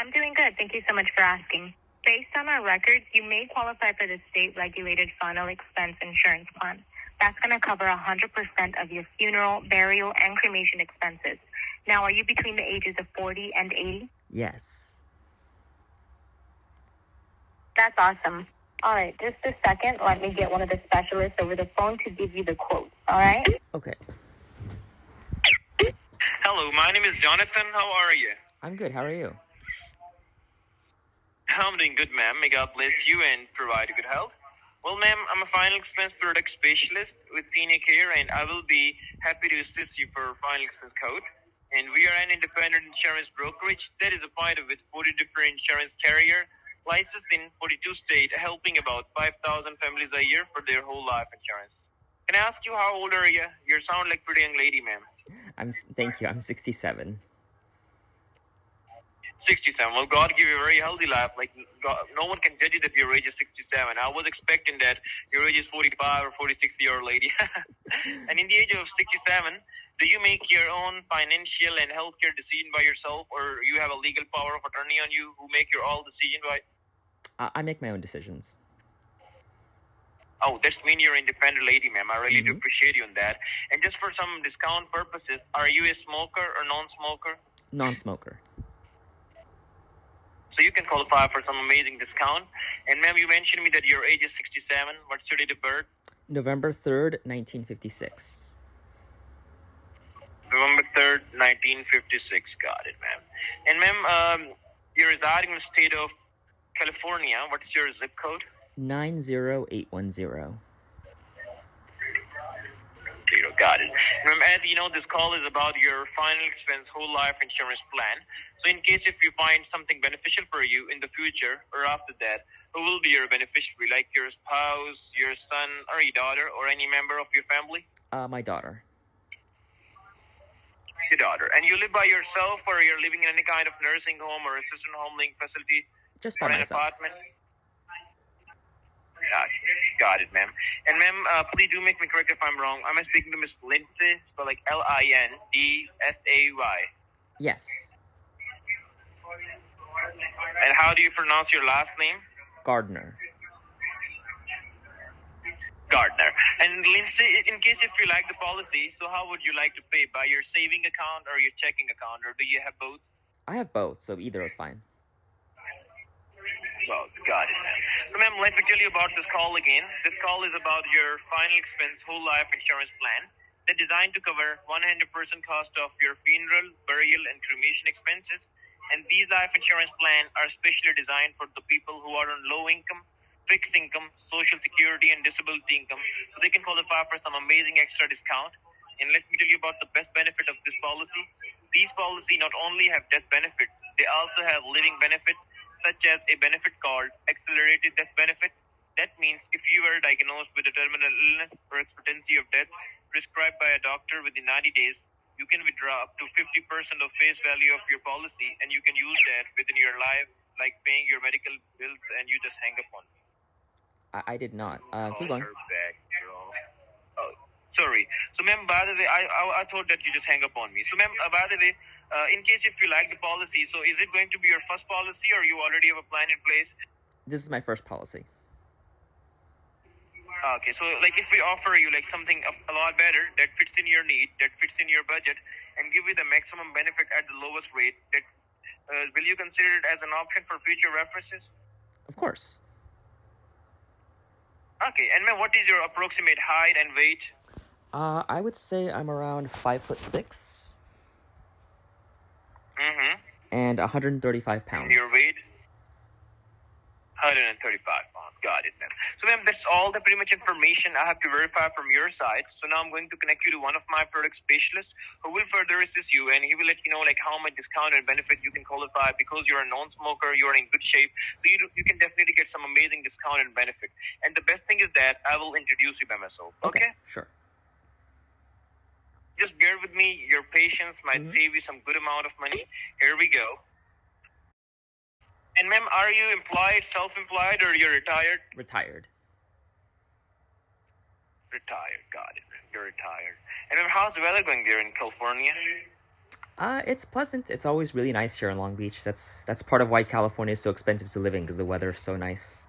I'm doing good. Thank you so much for asking. Based on our records, you may qualify for the state-regulated final expense insurance plan. That's going to cover 100% of your funeral, burial, and cremation expenses. Now, are you between the ages of 40 and 80? Yes. That's awesome. All right, just a second. Let me get one of the specialists over the phone to give you the quote. All right? Okay. Hello, my name is Jonathan. How are you? I'm good. How are you? I'm doing good, ma'am. May God bless you and provide you good health. Well, ma'am, I'm a final expense product specialist with Senior Care, and I will be happy to assist you for final expense code. And we are an independent insurance brokerage that is appointed with 40 different insurance carrier, licensed in 42 states, helping about 5,000 families a year for their whole life insurance. Can I ask you how old are you? You sound like a pretty young lady, ma'am. Thank you. I'm 67. 67. Well, God give you a very healthy life. Like, God, no one can judge you that your age is 67. I was expecting that your age is 45 or 46-year-old lady. And in the age of 67, do you make your own financial and healthcare decision by yourself, or you have a legal power of attorney on you who make your all decision by? I make my own decisions. Oh, that means you're an independent lady, ma'am. I really do appreciate you on that. And just for some discount purposes, are you a smoker or non-smoker? Non-smoker. So you can qualify for some amazing discount. And ma'am, you mentioned me that your age is 67. What's your date of birth? November 3rd, 1956. November 3rd, 1956. Got it, ma'am. And ma'am, you're residing in the state of California. What's your zip code? 90810. Got it. Ma'am, as you know, this call is about your final expense whole life insurance plan. So in case if you find something beneficial for you in the future or after that, who will be your beneficiary? Like your spouse, your son, or your daughter, or any member of your family? My daughter. Your daughter. And you live by yourself, or you're living in any kind of nursing home or assisted home living facility? Just by or myself. An apartment? Got it, ma'am. And ma'am, please do make me correct if I'm wrong. Am I speaking to Miss Lindsay? So like Lindsay? Yes. And how do you pronounce your last name? Gardner. Gardner. And Lindsay, in case if you like the policy, so how would you like to pay? By your saving account or your checking account, or do you have both? I have both, so either is fine. Well, got it, ma'am. So, ma'am, let me tell you about this call again. This call is about your final expense whole life insurance plan. They're designed to cover 100% cost of your funeral, burial, and cremation expenses. And these life insurance plans are specially designed for the people who are on low income, fixed income, social security, and disability income. So they can qualify for some amazing extra discount. And let me tell you about the best benefit of this policy. These policies not only have death benefit, they also have living benefit, such as a benefit called accelerated death benefit. That means if you were diagnosed with a terminal illness or expectancy of death prescribed by a doctor within 90 days, you can withdraw up to 50% of face value of your policy, and you can use that within your life, like paying your medical bills, and you just hang up on it. I did not. Keep going. Oh, sorry. So, ma'am, by the way, I thought that you just hang up on me. So, ma'am, by the way, in case if you like the policy, so is it going to be your first policy, or you already have a plan in place? This is my first policy. Okay, so like if we offer you like something a lot better that fits in your need, that fits in your budget, and give you the maximum benefit at the lowest rate, that will you consider it as an option for future references? Of course. Okay, and ma'am, what is your approximate height and weight? I would say I'm around 5'6". And 135 pounds. Your weight? 135 pounds. Got it, ma'am. So, ma'am, that's all the pretty much information I have to verify from your side. So now I'm going to connect you to one of my product specialists who will further assist you, and he will let you know like how much discount and benefit you can qualify because you're a non-smoker, you're in good shape. So you can definitely get some amazing discount and benefit. And the best thing is that I will introduce you by myself. Okay? Sure. Just bear with me. Your patience might save you some good amount of money. Here we go. And ma'am, are you employed, self-employed, or you're retired? Retired. Retired, got it. You're retired. And ma'am, how's the weather going there in California? It's pleasant. It's always really nice here in Long Beach. That's part of why California is so expensive to live in, because the weather is so nice.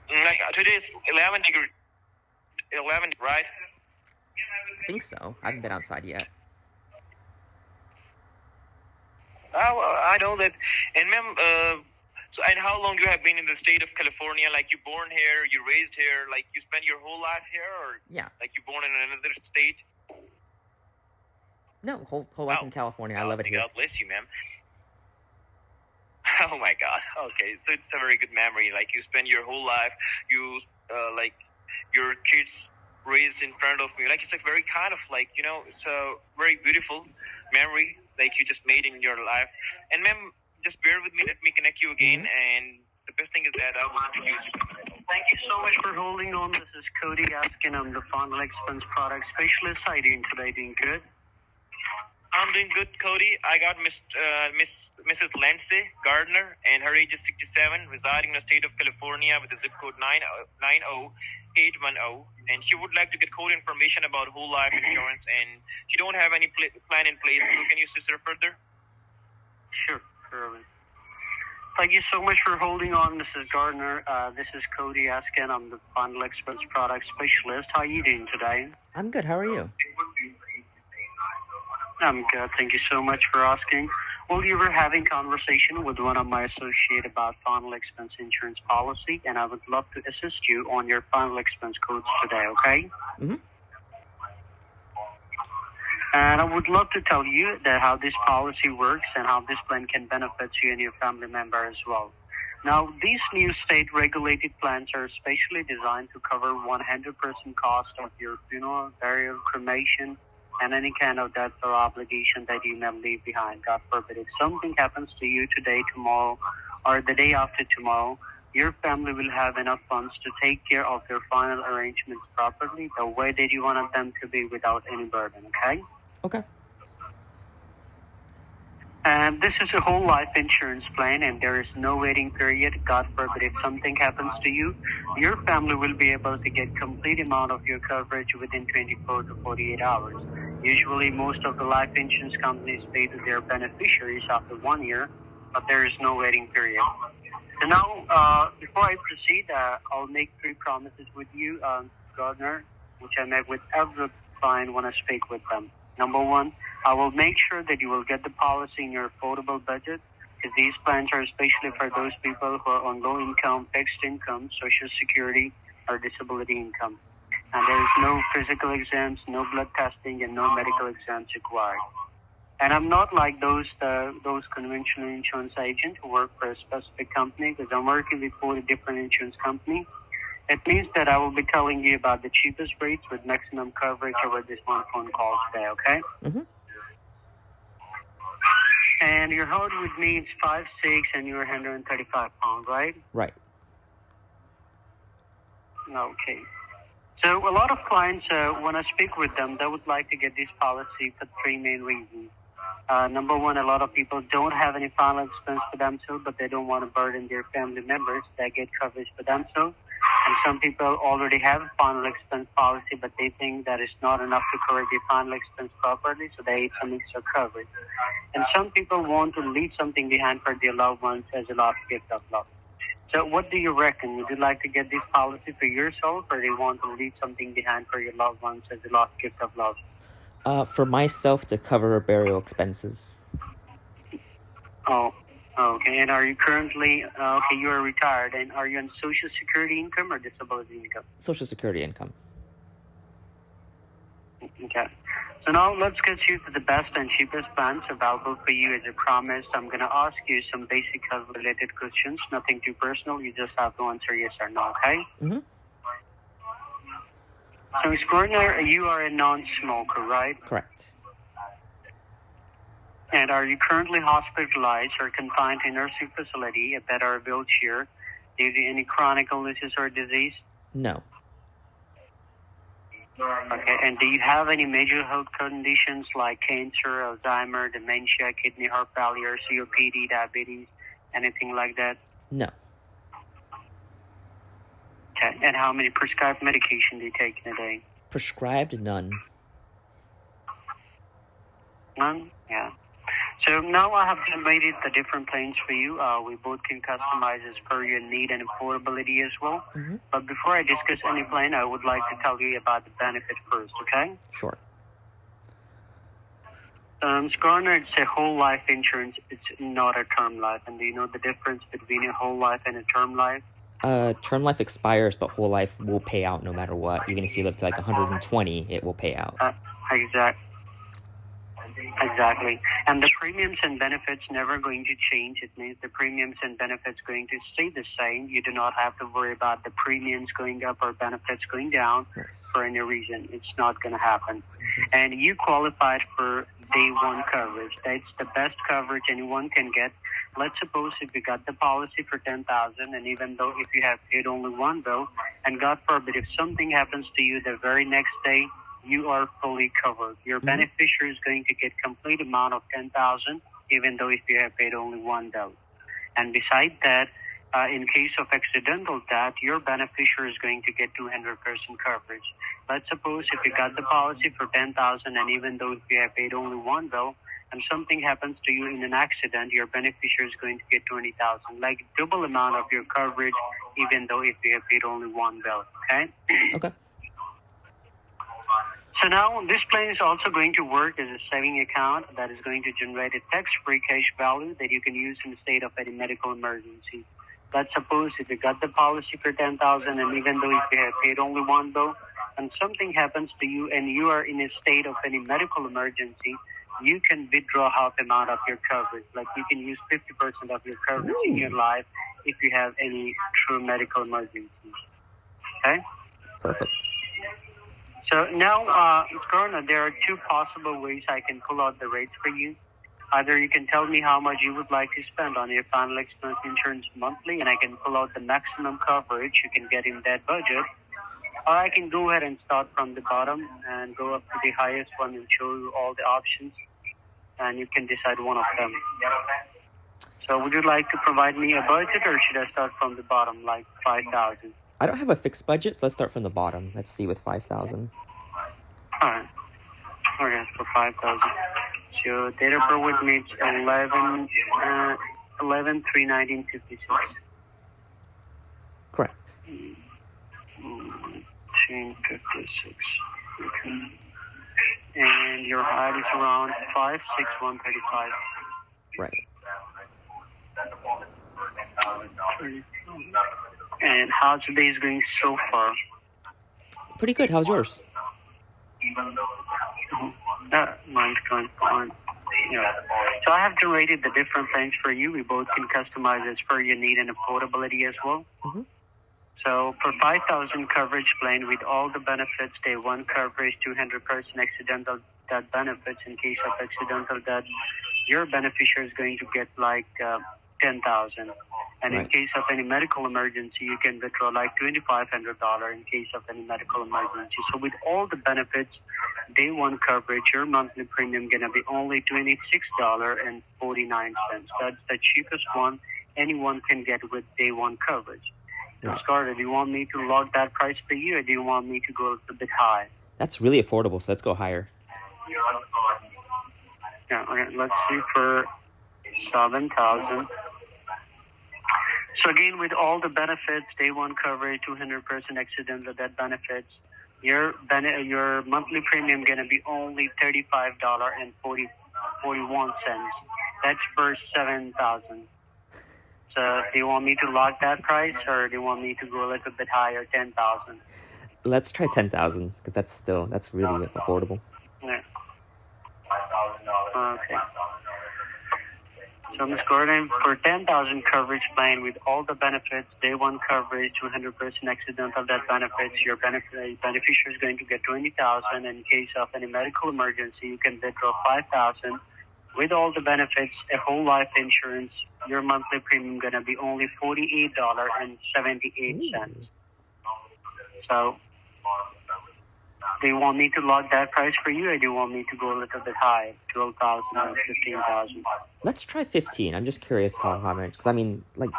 Like today is 11 degree, 11, right? I think so. I haven't been outside yet. Well, I know that. And ma'am, so and how long you have been in the state of California? Like you born here, you raised here, like you spent your whole life here, or Yeah. like you born in another state? No, whole life in California. I love it here. God bless you, ma'am. Oh my God. Okay, so it's a very good memory. Like you spend your whole life, you like your kids raised in front of me. Like it's a very kind of like it's a very beautiful memory like you just made in your life. And ma'am, just bear with me. Let me connect you again. And the best thing is that I will introduce you. Thank you so much for holding on. This is Cody asking. I'm the final expense product specialist. How are you doing today? Doing good? I'm doing good, Cody. I got Mrs. Lindsay Gardner, and her age is 67, residing in the state of California with the zip code 90810, and she would like to get code information about whole life insurance, and she don't have any plan in place. So can you assist her further? Sure. Thank you so much for holding on, Mrs. Gardner. This is Cody asking. I'm the final expense product specialist. How are you doing today? I'm good. How are you? I'm good. Thank you so much for asking. Well, you were having conversation with one of my associates about final expense insurance policy, and I would love to assist you on your final expense codes today, okay? Mm-hmm. And I would love to tell you that how this policy works and how this plan can benefit you and your family member as well. Now, these new state-regulated plans are specially designed to cover 100% cost of your funeral, burial, cremation, and any kind of debt or obligation that you may leave behind. God forbid, if something happens to you today, tomorrow, or the day after tomorrow, your family will have enough funds to take care of their final arrangements properly, the way that you wanted them to be without any burden, okay? Okay. And this is a whole life insurance plan, and there is no waiting period. God forbid, if something happens to you, your family will be able to get complete amount of your coverage within 24 to 48 hours. Usually, most of the life insurance companies pay to their beneficiaries after 1 year, but there is no waiting period. So now, before I proceed, I'll make 3 promises with you, Gardner, which I make with every client when I speak with them. Number 1, I will make sure that you will get the policy in your affordable budget, because these plans are especially for those people who are on low income, fixed income, Social Security, or disability income. And there is no physical exams, no blood testing, and no medical exams required. And I'm not like those conventional insurance agents who work for a specific company, because I'm working with 4 different insurance companies. It means that I will be telling you about the cheapest rates with maximum coverage over this one phone call today, okay? Mm-hmm. And your height with me is 5'6", and you're 135 pounds, right? Right. Okay. So a lot of clients, when I speak with them, they would like to get this policy for 3 main reasons. Number 1, a lot of people don't have any final expense for themselves, but they don't want to burden their family members that get coverage for themselves. And some people already have a final expense policy, but they think that it's not enough to cover their final expense properly, so they need some extra coverage. And some people want to leave something behind for their loved ones as a last gift of love. So what do you reckon? Would you like to get this policy for yourself, or do you want to leave something behind for your loved ones as a last gift of love? For myself to cover burial expenses. Oh, okay. And are you currently, you are retired, and are you on Social Security income or disability income? Social Security income. Okay. So now let's get you to the best and cheapest plans available for you. As I promised, I'm going to ask you some basic health-related questions, nothing too personal. You just have to answer yes or no, okay? Mm-hmm. So, Ms. Gardner, you are a non-smoker, right? Correct. And are you currently hospitalized or confined to a nursing facility, a bed or a wheelchair, due to any chronic illnesses or disease? No. Okay, and do you have any major health conditions like cancer, Alzheimer, dementia, kidney, heart failure, COPD, diabetes, anything like that? No. Okay, and how many prescribed medication do you take in a day? Prescribed? None. None? Yeah. So now I have generated the different plans for you. We both can customize as per your need and affordability as well. Mm-hmm. But before I discuss any plan, I would like to tell you about the benefit first, okay? Sure. Skarna, it's a whole life insurance. It's not a term life. And do you know the difference between a whole life and a term life? Term life expires, but whole life will pay out no matter what. Even if you live to like 120, it will pay out. Exactly. And the premiums and benefits never going to change. It means the premiums and benefits going to stay the same. You do not have to worry about the premiums going up or benefits going down for any reason. It's not going to happen. And you qualified for day one coverage. That's the best coverage anyone can get. Let's suppose if you got the policy for $10,000, and even though if you have paid only one bill, and God forbid if something happens to you the very next day, you are fully covered. Your beneficiary is going to get complete amount of $10,000, even though if you have paid only one bill. And besides that, in case of accidental death, your beneficiary is going to get 200% coverage. Let's suppose if you got the policy for $10,000, and even though if you have paid only one bill, and something happens to you in an accident, your beneficiary is going to get $20,000, like double amount of your coverage, even though if you have paid only one bill. Okay. Okay. So now this plan is also going to work as a saving account that is going to generate a tax-free cash value that you can use in the state of any medical emergency. Let's suppose if you got the policy for $10,000, and even though if you have paid only one bill, and something happens to you and you are in a state of any medical emergency, you can withdraw half amount of your coverage. Like you can use 50% of your coverage in your life if you have any true medical emergency. Okay? Perfect. So now, Skarna, there are two possible ways I can pull out the rates for you. Either you can tell me how much you would like to spend on your final expense insurance monthly, and I can pull out the maximum coverage you can get in that budget. Or I can go ahead and start from the bottom and go up to the highest one and show you all the options, and you can decide one of them. So would you like to provide me a budget, or should I start from the bottom, like $5,000? I don't have a fixed budget, so let's start from the bottom. Let's see with 5,000. All right. Okay, for 5,000. So date of birth with me, it's 11/3/1956. Correct. 1956. Okay. And your height is around 5'6", 135. Right. And how's the day going so far? Pretty good. How's yours? Mine's going fine. Yeah. So I have generated the different plans for you. We both can customize as per your need and affordability as well. Mm-hmm. So for 5,000 coverage plan with all the benefits, day one coverage, 200% accidental death benefits in case of accidental death, your beneficiary is going to get like $10,000. And in case of any medical emergency, you can withdraw like $2,500 in case of any medical emergency. So with all the benefits, day one coverage, your monthly premium going to be only $26.49. That's the cheapest one anyone can get with day one coverage. Right. Scarlett, do you want me to log that price for you, or do you want me to go a little bit high? That's really affordable, so let's go higher. Yeah, okay, let's see for 7,000. So again, with all the benefits, day one coverage, 200% accidental death benefits, your monthly premium gonna be only $35.41. That's for 7,000. So do you want me to lock that price, or do you want me to go a little bit higher, 10,000? Let's try 10,000 because that's really affordable. Yeah. Okay. So, Ms. Gordon, for 10,000 coverage plan with all the benefits, day one coverage, 200% accidental death benefits, your beneficiary is going to get $20,000. In case of any medical emergency, you can withdraw $5,000. With all the benefits, a whole life insurance, your monthly premium going to be only $48.78. So, do you want me to log that price for you, or do you want me to go a little bit high, 12,000 or 15,000? Let's try 15. I'm just curious how much, because I mean, like...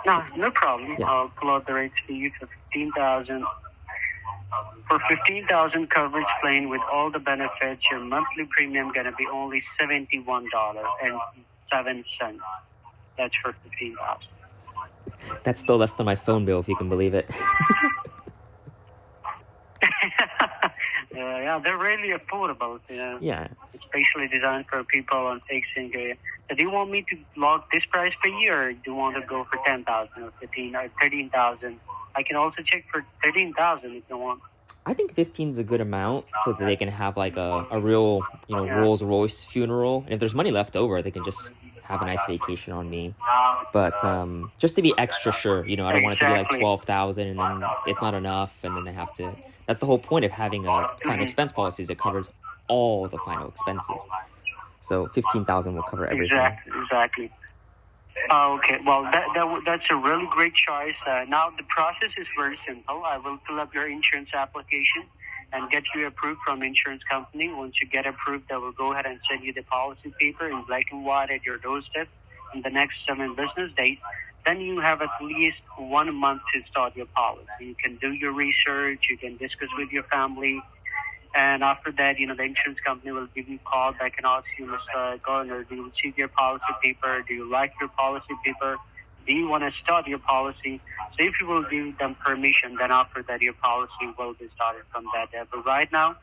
No problem. Yeah. I'll pull out the rates for you for 15,000. For 15,000 coverage plan with all the benefits, your monthly premium gonna be only $71.07. That's for 15,000. That's still less than my phone bill, if you can believe it. Yeah, they're really affordable. Yeah. Especially designed for people on fixing. So do you want me to lock this price per year, or do you want to go for 10,000 or 15 or 13,000? I can also check for 13,000 if you want. I think 15 is a good amount so that they can have like a real, Yeah. Rolls Royce funeral. And if there's money left over, they can just have a nice vacation on me. But just to be extra sure, I don't want it to be like Exactly. 12,000 and then it's not enough and then they have to. That's the whole point of having a final expense policy, is it covers all the final expenses. So 15,000 will cover everything. Exactly. Okay, well, that's a really great choice. Now, the process is very simple. I will fill up your insurance application and get you approved from insurance company. Once you get approved, I will go ahead and send you the policy paper in black and white at your doorstep in the next 7 business days. Then you have at least 1 month to start your policy. You can do your research, you can discuss with your family, and after that, the insurance company will give you a call back and ask you, Mr. Garner, do you receive your policy paper? Do you like your policy paper? Do you want to start your policy? So if you will give them permission, then after that, your policy will be started from that day. But right now,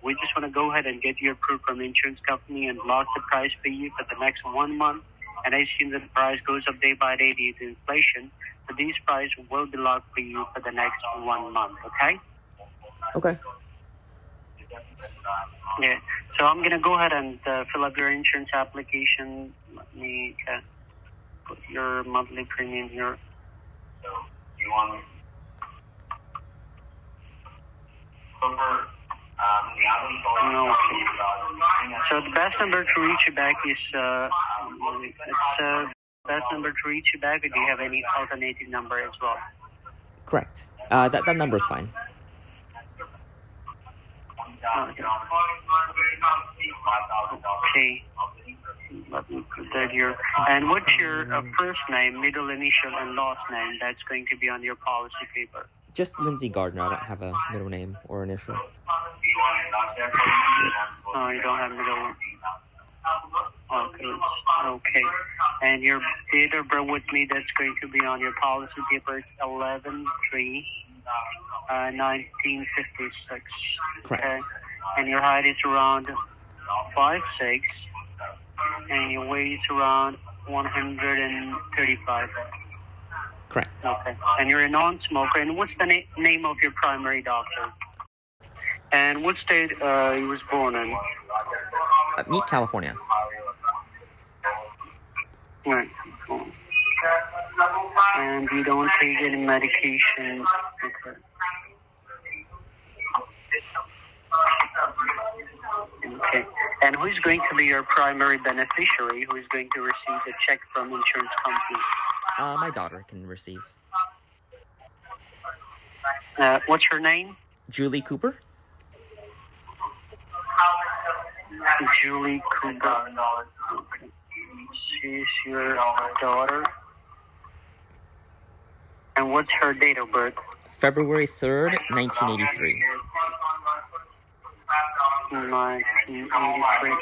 we just want to go ahead and get you approved from the insurance company and lock the price for you for the next 1 month. And as soon as the price goes up day by day due to inflation, so these prices will be locked for you for the next 1 month, okay? Okay. Yeah. So I'm going to go ahead and fill up your insurance application. Let me put your monthly premium here. Okay. So the best number to reach you back is best number to reach you back, or do you have any alternative number as well? Correct. That number's fine. Okay. Let me put that here. And what's your first name, middle initial, and last name? That's going to be on your policy paper. Just Lindsay Gardner. I don't have a middle name or initial. Oh, you don't have middle. Okay. And your date of birth with me, that's going to be on your policy paper. It's 11/3/1956. Correct. Okay. And your height is around 5'6", and your weight is around 135. Correct. Okay. And you're a non-smoker. And what's the name of your primary doctor? And what state he was born in? Meet California. Right. And you don't take any medication. Okay. Okay. And who's going to be your primary beneficiary? Who is going to receive the check from insurance company? My daughter can receive. What's her name? Julie Cooper. Julie Cooper. Okay. She's your daughter. And what's her date of birth? February 3rd, 1983. 1983. Okay.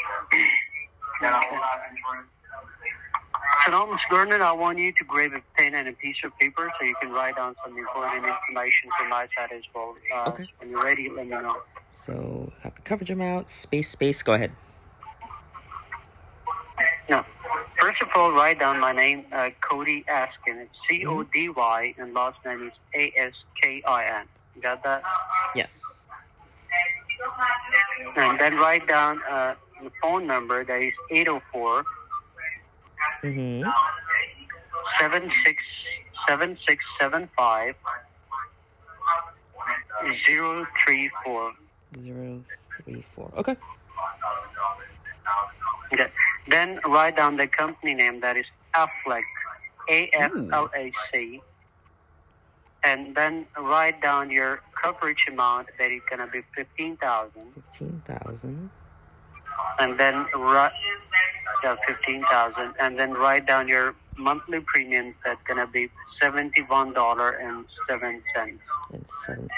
So now, Ms. Gardner, I want you to grab a pen and a piece of paper so you can write down some important information from my side as well. Okay. When you're ready, let me know. So, have the coverage amount, space, go ahead. No. First of all, write down my name, Cody Askin. It's C-O-D-Y, and last name is A-S-K-I-N. You got that? Yes. And then write down the phone number, that is 804 Mm-hmm. 7675 034. 034. Okay. Okay. Then write down the company name, that is Aflac, A-F-L-A-C. And then write down your coverage amount, that is going to be 15,000. 15,000. And then 15,000. And then write down your monthly premium, that's going to be $71.07. And 7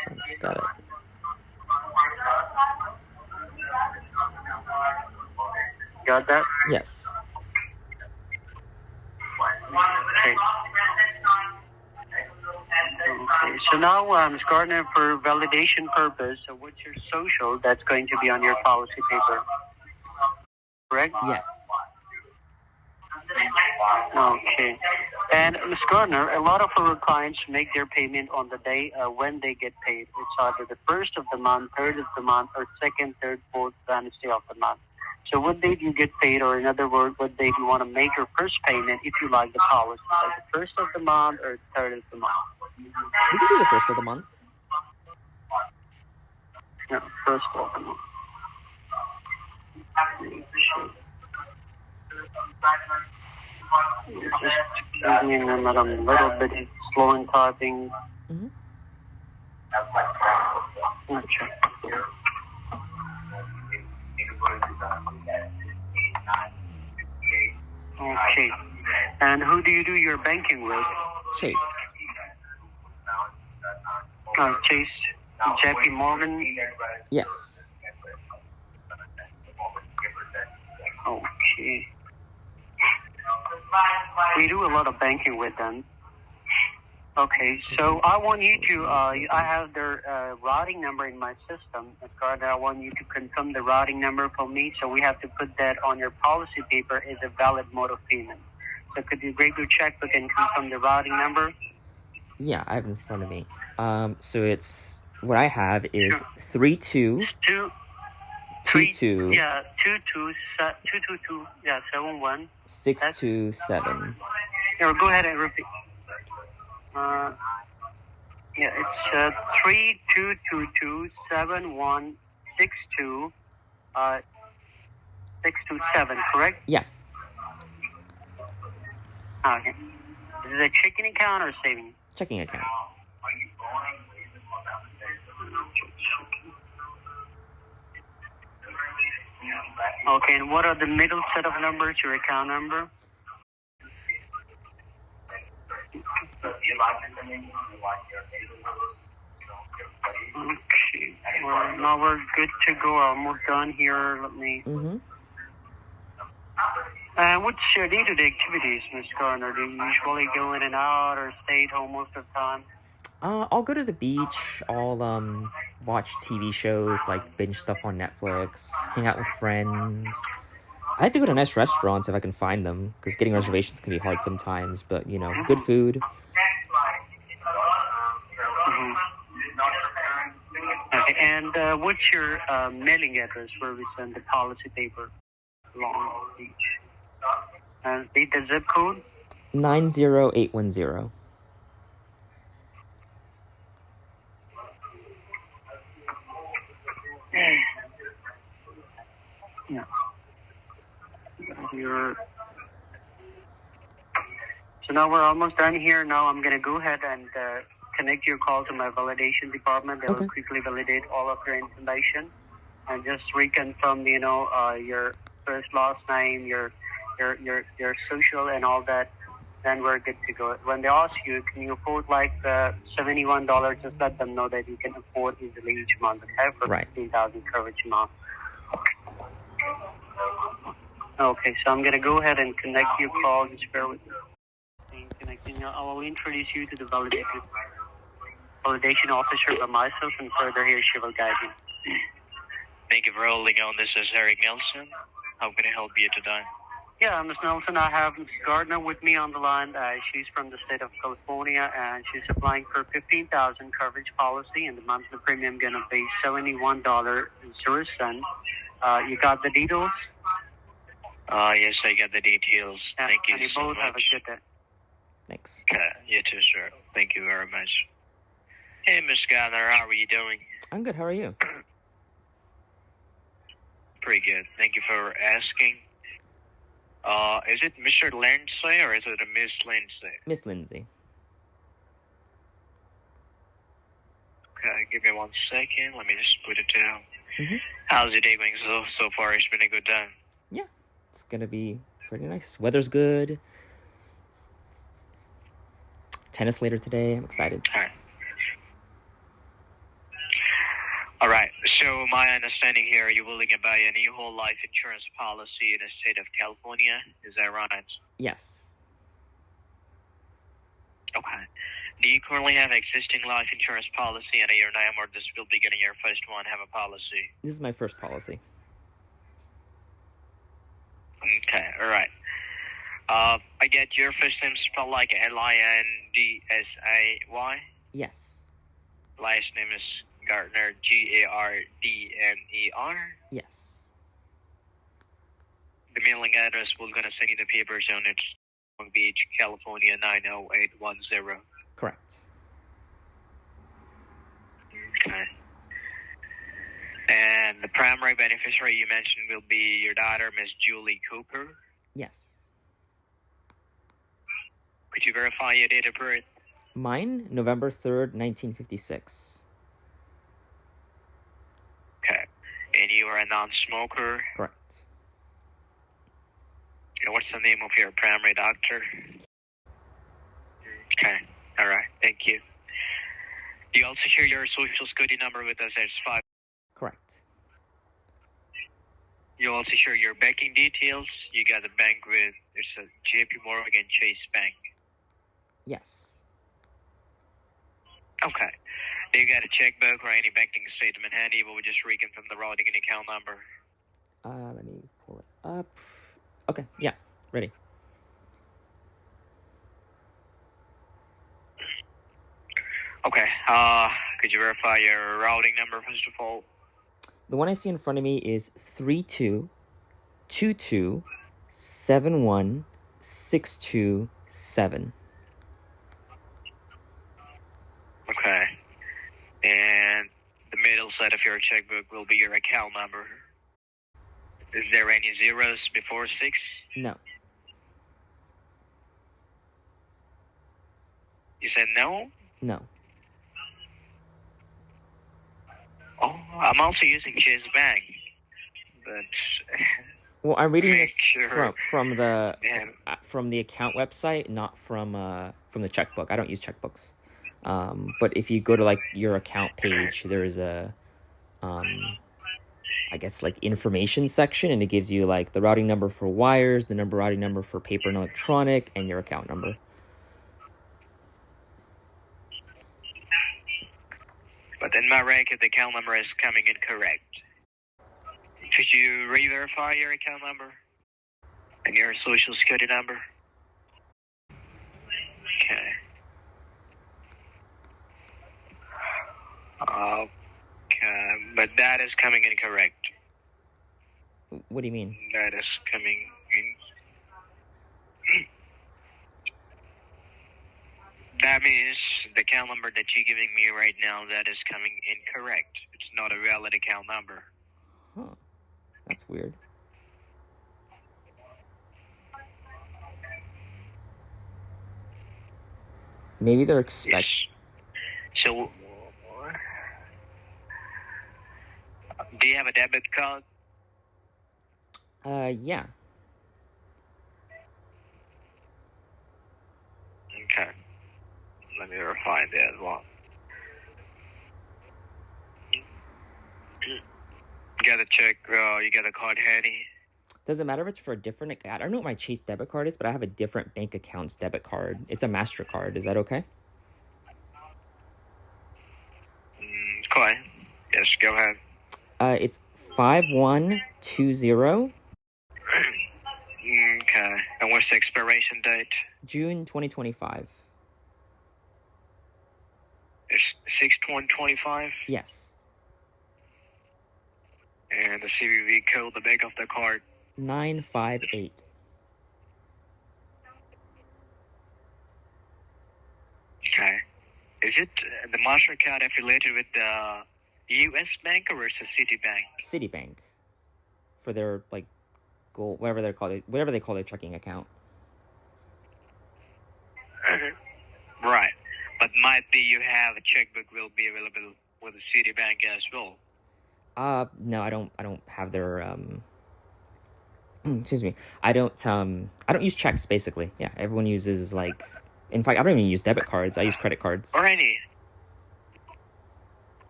cents. Got it. Got that? Yes. Okay. Okay. So now, Ms. Gardner, for validation purpose, so what's your social that's going to be on your policy paper? Correct? Yes. Okay. And Ms. Gardner, a lot of our clients make their payment on the day when they get paid. It's either the first of the month, third of the month, or second, third, fourth Wednesday of the month. So what day do you get paid, or in other words, what day do you want to make your first payment if you like the policy? Like the first of the month or third of the month? We can do the first of the month. No, first of the month. Just give me a minute. I'm a little bit slow in typing. Mm-hmm. Okay. Okay. And who do you do your banking with? Chase. Chase, JP Morgan. Yes. Okay. We do a lot of banking with them. Okay, so I want you to, I have their routing number in my system. Gardner, I want you to confirm the routing number for me, so we have to put that on your policy paper as a valid mode of payment. So could you grab your checkbook and confirm the routing number? Yeah, I have it in front of me. So it's, what I have is 32 22 Yeah, 222, yeah, 71. 627. Or go ahead and repeat. Yeah, it's 32227162 627, correct? Yeah, Okay. Is it a checking account or savings? checking account. Okay, and what are the middle set of numbers, your account number? Okay, well, now we're good to go. Almost done here. Let me... Mm-hmm. What's your day-to-day activities, Ms. Gardner? Do you usually go in and out or stay at home most of the time? I'll go to the beach. I'll watch TV shows, like binge stuff on Netflix, hang out with friends. I like to go to nice restaurants if I can find them, because getting reservations can be hard sometimes, but, you know, good food. Mm-hmm. Okay, and what's your mailing address where we send the policy paper? Long Beach. Read the zip code? 90810. Yeah. So now we're almost done here. Now I'm going to go ahead and connect your call to my validation department. They will quickly validate all of your information and just reconfirm, your first, last name, your social and all that. Then we're good to go. When they ask you, can you afford like $71, just let them know that you can afford easily each month. Okay, for Right. 15,000 coverage amount. Okay, so I'm going to go ahead and connect your call. Just bear with me. Connecting. I will introduce you to the validation officer by myself, and further here she will guide you. Thank you for holding on. This is Eric Nelson. How can I help you today? Yeah, Ms. Nelson, I have Ms. Gardner with me on the line. She's from the state of California, and she's applying for 15,000 coverage policy, and the monthly premium going to be $71.00. You got the details? Yes, I got the details. Yeah, Thank you and you so both much. have a good day. Thanks. Okay, you too, sir. Thank you very much. Hey, Miss Gardner, how are you doing? I'm good. How are you? Pretty good. Thank you for asking. Is it Mr. Lindsay or is it a Miss Lindsay? Miss Lindsay. Okay, give me 1 second. Let me just put it down. Mm-hmm. How's your day going so far? It's been a good day. Yeah, it's gonna be pretty nice. Weather's good. Tennis later today. I'm excited. All right. So my understanding here, you're willing to buy a new whole life insurance policy in the state of California. Is that right? Yes. Okay. Do you currently have existing life insurance policy under your name, or this will be getting your first one have a policy? This is my first policy. Okay, all right. I get your first name spelled like Lindsay. Yes. Last name is Gardner, Gardner. Yes. The mailing address we're gonna send you the papers on it, Long Beach, California 90810. Correct. Okay. And the primary beneficiary you mentioned will be your daughter, Miss Julie Cooper. Yes. Could you verify your date of birth? Mine, November 3rd, 1956. Okay. And you are a non-smoker. Correct. And what's the name of your primary doctor? Okay. All right. Thank you. Do you also share your social security number with us as 5? Correct. You also share your banking details. You got a bank with, it's a JP Morgan Chase Bank. Yes. Okay. Do you got a checkbook or any banking statement handy? We'll just reconfirm the routing and account number. Let me pull it up. Okay, yeah, ready. Okay. Could you verify your routing number first of all? The one I see in front of me is 3222716227. Okay. And the middle side of your checkbook will be your account number. Is there any zeros before 6? No. You said no? No. Oh, I'm also using Chase Bank. But Well, I'm reading Make this sure. from the Yeah. from the account website, not from the checkbook. I don't use checkbooks. But if you go to like your account page, there is a I guess like information section, and it gives you like the routing number for wires, the routing number for paper and electronic, and your account number. But in my record, the account number is coming incorrect. Could you re-verify your account number and your social security number? Okay. Okay, but that is coming incorrect. What do you mean? That is coming in. That means the account number that you're giving me right now, that is coming incorrect. It's not a valid account number. Huh. That's weird. Maybe they're expect. Yes. So, do you have a debit card? Yeah. Okay. Let me verify that as well. You got to check, you got a card handy? Doesn't matter if it's for a different. I don't know what my Chase debit card is, but I have a different bank account's debit card. It's a MasterCard. Is that okay? Go ahead. Yes, go ahead. It's 5120 Okay. And what's the expiration date? June 2025. It's 6/1/25. Yes. And the CVV code, the back of the card. 958. Okay. Is it the MasterCard affiliated with the U.S. Bank or is it Citibank? Citibank. For their like gold, whatever they call their checking account. Right. But might be you have a checkbook will be available with the Citibank as well. No, I don't have their excuse me. I don't use checks basically. Yeah, everyone uses like, in fact, I don't even use debit cards. I use credit cards. Or any.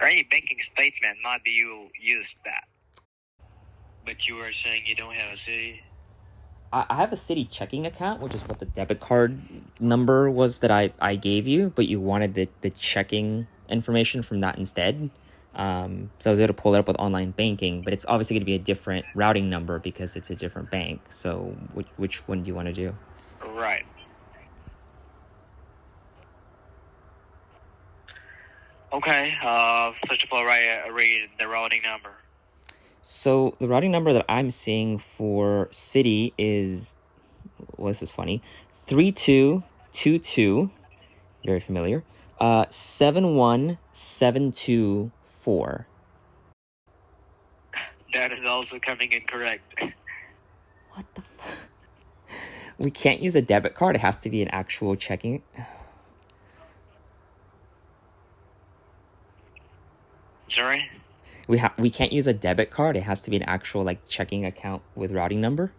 Right, banking statement, not you use that. But you were saying you don't have a city. I have a Citi checking account, which is what the debit card number was that I gave you, but you wanted the checking information from that instead. So I was able to pull it up with online banking, but it's obviously going to be a different routing number because it's a different bank. So which one do you want to do? Right. Okay. First of all, read the routing number. So the routing number that I'm seeing for Citi is, well, this is funny, 3222. Very familiar. 71724. That is also coming incorrect. What the fuck? We can't use a debit card. It has to be an actual checking. Sorry? We can't use a debit card. It has to be an actual like checking account with routing number.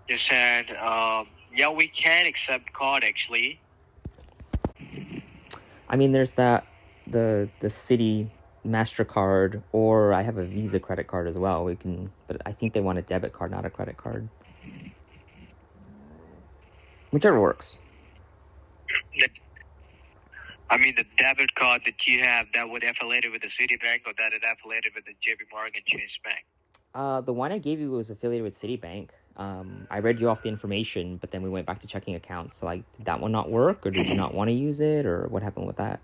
You said, yeah, we can accept card actually. I mean, there's the Citi MasterCard, or I have a Visa credit card as well. We can, but I think they want a debit card, not a credit card. Whichever works. I mean, the debit card that you have, that would affiliated with the Citibank, or that is affiliated with the JP Morgan Chase Bank? The one I gave you was affiliated with Citibank. I read you off the information, but then we went back to checking accounts. So, like, did that one not work, or did you not want to use it, or what happened with that?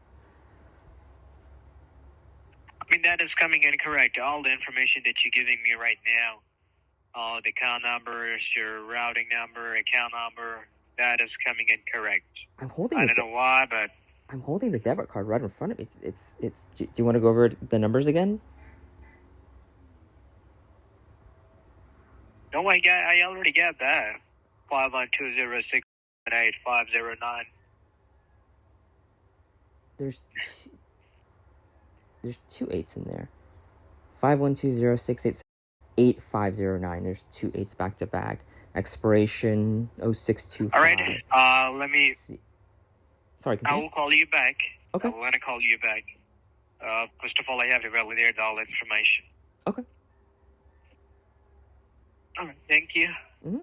I mean, that is coming incorrect. All the information that you're giving me right now, the account numbers, your routing number, account number, that is coming incorrect. I'm holding. I don't know why, but I'm holding the debit card right in front of me. It's. Do you want to go over the numbers again? no, I already got that. 512068509. There's two eights in there. 51206888509. There's two eights back to back. Expiration 0625. All right. Let me. Sorry, continue. I will call you back. Okay. I want to call you back. First of all, I have to validate all information. Okay. All right. Thank you. Mm-hmm.